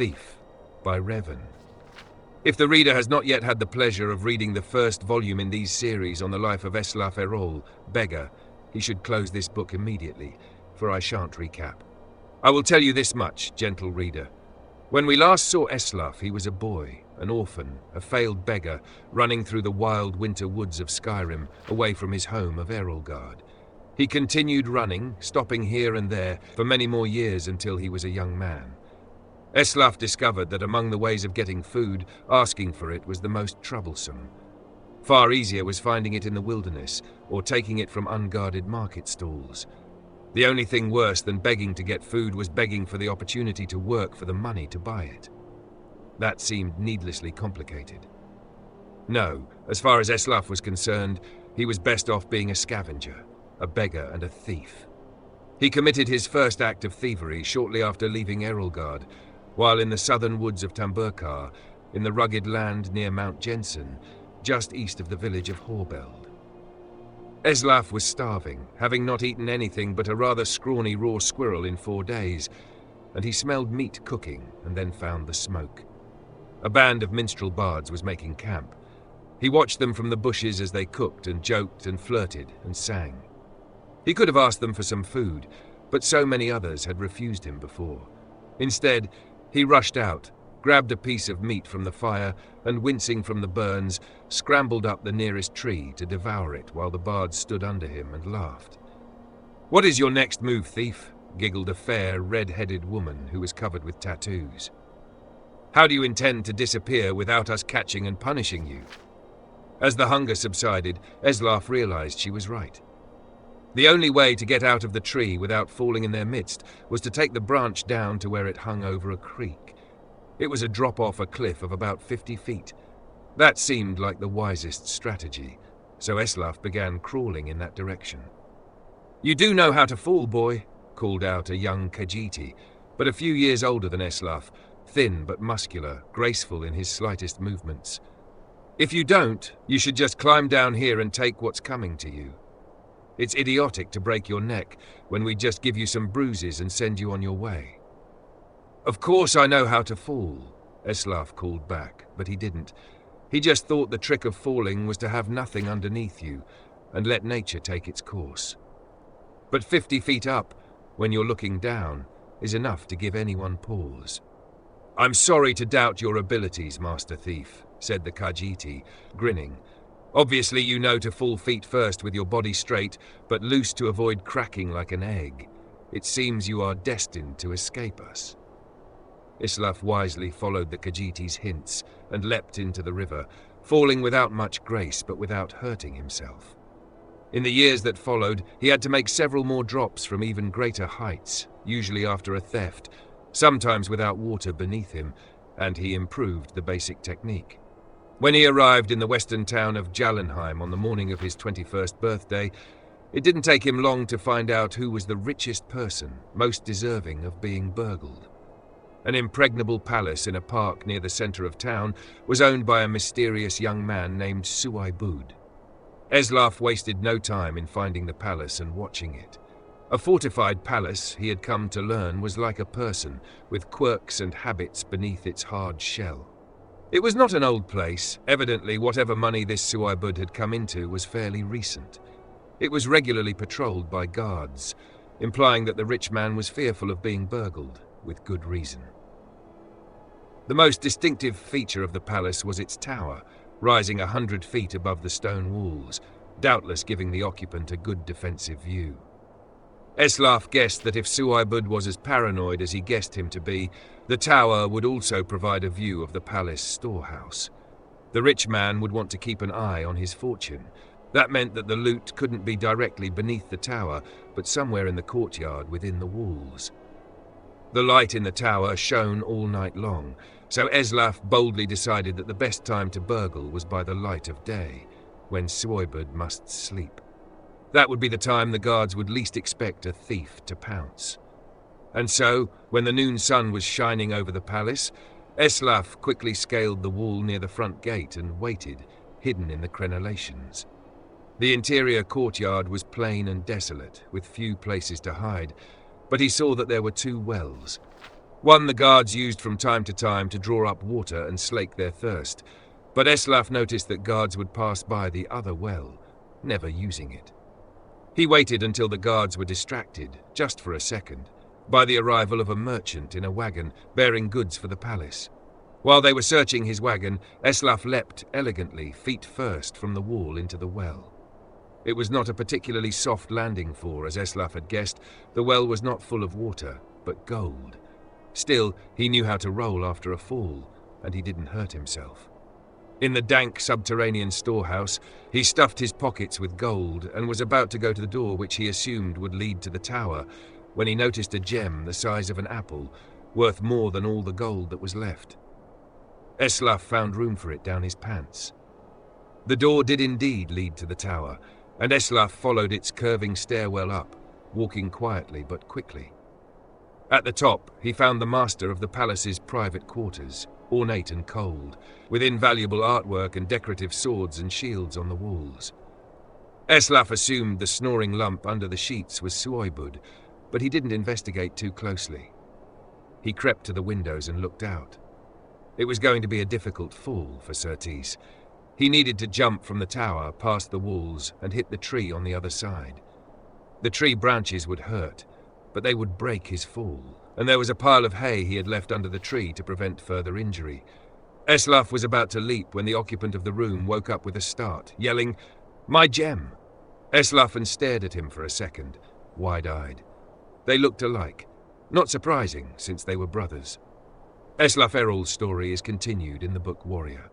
Thief by Revan. If the reader has not yet had the pleasure of reading the first volume in these series on the life of Eslaf Erol, Beggar, he should close this book immediately, for I shan't recap. I will tell you this much, gentle reader. When we last saw Eslaf, he was a boy, an orphan, a failed beggar, running through the wild winter woods of Skyrim, away from his home of Erolgard. He continued running, stopping here and there, for many more years until he was a young man. Eslaf discovered that among the ways of getting food, asking for it was the most troublesome. Far easier was finding it in the wilderness, or taking it from unguarded market stalls. The only thing worse than begging to get food was begging for the opportunity to work for the money to buy it. That seemed needlessly complicated. No, as far as Eslaf was concerned, he was best off being a scavenger, a beggar and a thief. He committed his first act of thievery shortly after leaving Erolgard, while in the southern woods of Tamburkar, in the rugged land near Mount Jensen, just east of the village of Horbeld. Eslaf was starving, having not eaten anything but a rather scrawny raw squirrel in 4 days, and he smelled meat cooking and then found the smoke. A band of minstrel bards was making camp. He watched them from the bushes as they cooked and joked and flirted and sang. He could have asked them for some food, but so many others had refused him before. Instead, he rushed out, grabbed a piece of meat from the fire, and wincing from the burns, scrambled up the nearest tree to devour it while the bards stood under him and laughed. "What is your next move, thief?" giggled a fair, red-headed woman who was covered with tattoos. "How do you intend to disappear without us catching and punishing you?" As the hunger subsided, Eslaf realized she was right. The only way to get out of the tree without falling in their midst was to take the branch down to where it hung over a creek. It was a drop off a cliff of about 50 feet. That seemed like the wisest strategy, so Eslaf began crawling in that direction. "You do know how to fall, boy," called out a young Khajiit, but a few years older than Eslaf, thin but muscular, graceful in his slightest movements. "If you don't, you should just climb down here and take what's coming to you. It's idiotic to break your neck when we just give you some bruises and send you on your way." "Of course I know how to fall," Eslaf called back, but he didn't. He just thought the trick of falling was to have nothing underneath you and let nature take its course. But 50 feet up, when you're looking down, is enough to give anyone pause. "I'm sorry to doubt your abilities, Master Thief," said the Khajiit, grinning. "Obviously you know to fall feet first with your body straight, but loose to avoid cracking like an egg. It seems you are destined to escape us." Eslaf wisely followed the Khajiit's hints and leapt into the river, falling without much grace but without hurting himself. In the years that followed, he had to make several more drops from even greater heights, usually after a theft, sometimes without water beneath him, and he improved the basic technique. When he arrived in the western town of Jallenheim on the morning of his 21st birthday, it didn't take him long to find out who was the richest person, most deserving of being burgled. An impregnable palace in a park near the center of town was owned by a mysterious young man named Suoibud. Eslaf wasted no time in finding the palace and watching it. A fortified palace, he had come to learn, was like a person, with quirks and habits beneath its hard shell. It was not an old place. Evidently, whatever money this Suoibud had come into was fairly recent. It was regularly patrolled by guards, implying that the rich man was fearful of being burgled, with good reason. The most distinctive feature of the palace was its tower, rising 100 feet above the stone walls, doubtless giving the occupant a good defensive view. Eslaf guessed that if Suoibud was as paranoid as he guessed him to be, the tower would also provide a view of the palace storehouse. The rich man would want to keep an eye on his fortune. That meant that the loot couldn't be directly beneath the tower, but somewhere in the courtyard within the walls. The light in the tower shone all night long, so Eslaf boldly decided that the best time to burgle was by the light of day, when Suoibud must sleep. That would be the time the guards would least expect a thief to pounce. And so, when the noon sun was shining over the palace, Eslaf quickly scaled the wall near the front gate and waited, hidden in the crenellations. The interior courtyard was plain and desolate, with few places to hide, but he saw that there were 2 wells. One the guards used from time to time to draw up water and slake their thirst, but Eslaf noticed that guards would pass by the other well, never using it. He waited until the guards were distracted, just for a second, by the arrival of a merchant in a wagon bearing goods for the palace. While they were searching his wagon, Eslaf leapt elegantly, feet first, from the wall into the well. It was not a particularly soft landing for, as Eslaf had guessed, the well was not full of water, but gold. Still, he knew how to roll after a fall, and he didn't hurt himself. In the dank subterranean storehouse, he stuffed his pockets with gold and was about to go to the door which he assumed would lead to the tower, when he noticed a gem the size of an apple, worth more than all the gold that was left. Eslaf found room for it down his pants. The door did indeed lead to the tower, and Eslaf followed its curving stairwell up, walking quietly but quickly. At the top, he found the master of the palace's private quarters, ornate and cold, with invaluable artwork and decorative swords and shields on the walls. Eslaf assumed the snoring lump under the sheets was Suoibud, but he didn't investigate too closely. He crept to the windows and looked out. It was going to be a difficult fall for Surtees. He needed to jump from the tower, past the walls, and hit the tree on the other side. The tree branches would hurt, but they would break his fall, and there was a pile of hay he had left under the tree to prevent further injury. Eslaf was about to leap when the occupant of the room woke up with a start, yelling, "My gem!" Eslaf stared at him for a second, wide-eyed. They looked alike, not surprising since they were brothers. Eslaf Erol's story is continued in the book Warrior.